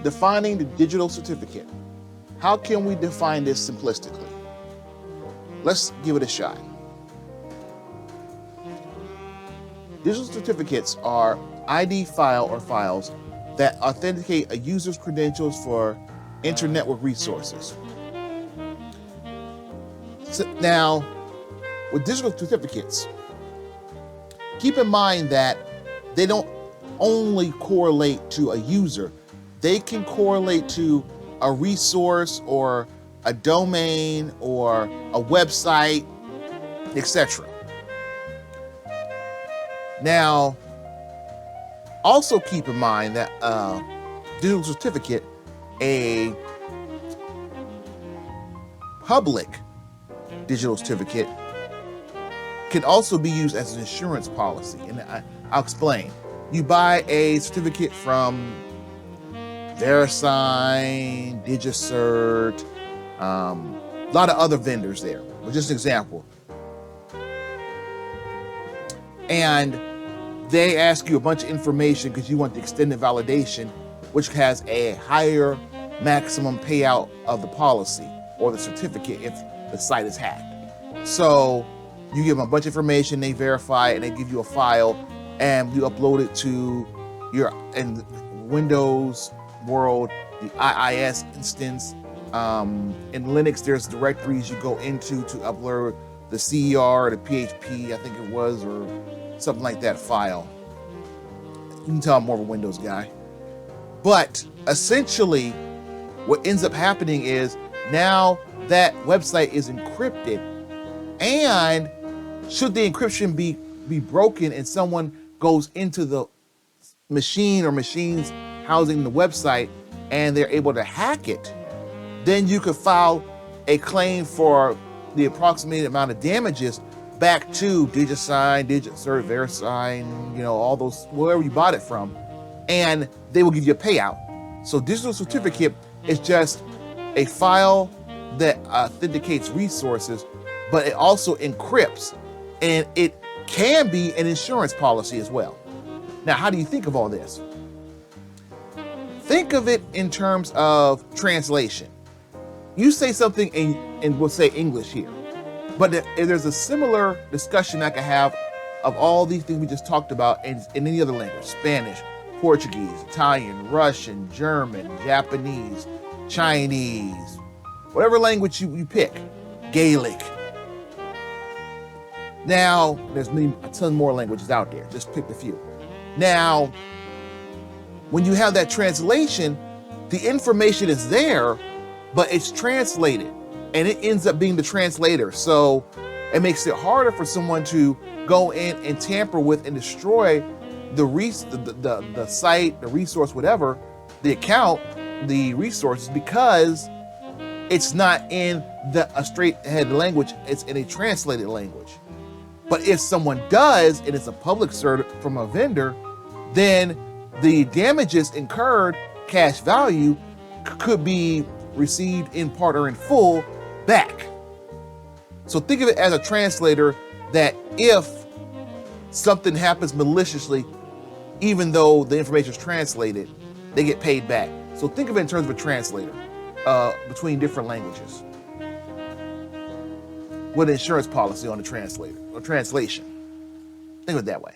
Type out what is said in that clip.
Defining the digital certificate. How can we define this simplistically? Let's give it a shot. Digital certificates are ID file or files that authenticate a user's credentials for inter-network resources. So now, with digital certificates, keep in mind that they don't only correlate to a user, they can correlate to a resource or a domain or a website, etc. Now, also keep in mind that digital certificate, a public digital certificate, can also be used as an insurance policy. And I'll explain. You buy a certificate from VeriSign, DigiCert, a lot of other vendors there, but just an example. And they ask you a bunch of information because you want the extended validation, which has a higher maximum payout of the policy or the certificate if the site is hacked. So you give them a bunch of information, they verify it, and they give you a file, and you upload it to your in Windows world, the IIS instance. In Linux, there's directories you go into to upload the CER, the PHP, I think it was, or something like that file. You can tell I'm more of a Windows guy. But essentially, what ends up happening is now that website is encrypted, and should the encryption be broken and someone goes into the machine or machines housing the website and they're able to hack it, then you could file a claim for the approximated amount of damages back to DigiSign, DigiCert, VeriSign, all those, wherever you bought it from, and they will give you a payout. So digital certificate is just a file that authenticates resources, but it also encrypts, and it can be an insurance policy as well. Now, how do you think of all this? Think of it in terms of translation. You say something and we'll say English here, but if there's a similar discussion I could have of all these things we just talked about in any other language: Spanish, Portuguese, Italian, Russian, German, Japanese, Chinese, whatever language you pick, Gaelic. Now, there's a ton more languages out there, just pick a few. Now, when you have that translation, the information is there, but it's translated, and it ends up being the translator. So it makes it harder for someone to go in and tamper with and destroy the site, the resource, whatever, the account, the resources, because it's not in a straight ahead language, it's in a translated language. But if someone does, and it's a public cert from a vendor, then the damages incurred, cash value, could be received in part or in full back. So think of it as a translator, that if something happens maliciously, even though the information is translated, they get paid back. So think of it in terms of a translator between different languages, with an insurance policy on the translator or translation. Think of it that way.